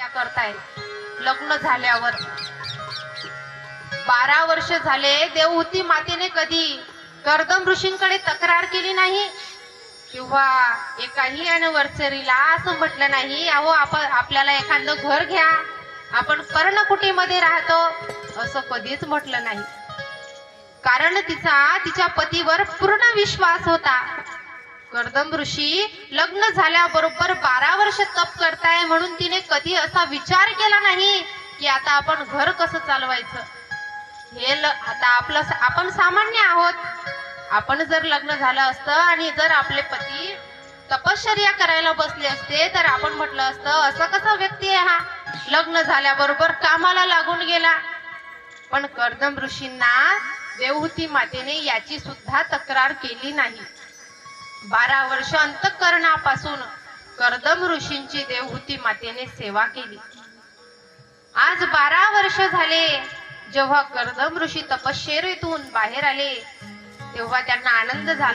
करताय लग्न झाल्यावर 12 वर्ष झाले देवहूती मातेने कधी कर्दम ऋषींकडे तक्रार केली नाही किंवा एकाही अॅनिव्हर्सरीला असं म्हटलं नाही अहो आपण आपल्याला एखादं घर घ्या, आपण पर्णकुटीमध्ये राहतो, असं कधीच म्हटलं नाही. कारण तिच्या पतीवर पूर्ण विश्वास होता. कर्दम ऋषी लग्न झाल्याबरोबर 12 वर्ष तप करताय म्हणून तिने कधी असा विचार केला नाही की आता आपण घर कसं चालवायचं. आता आपण सामान्य आहोत. आपण जर लग्न झालं असतं आणि जर आपले पती तपश्चर्या करायला बसले असते तर आपण म्हटलं असतं असं कसा व्यक्ती आहे हा, लग्न झाल्याबरोबर कामाला लागून गेला. पण कर्दम ऋषींना देवहूती मातेने याची सुद्धा तक्रार केली नाही. 12 वर्ष अंतःकरणापासून कर्दम ऋषींची देवहूती मातेने सेवा केली. आज 12 वर्ष झाले. जेव्हा कर्दम ऋषी तपश्चर्येतून बाहेर आले तेव्हा त्यांना आनंद झाला.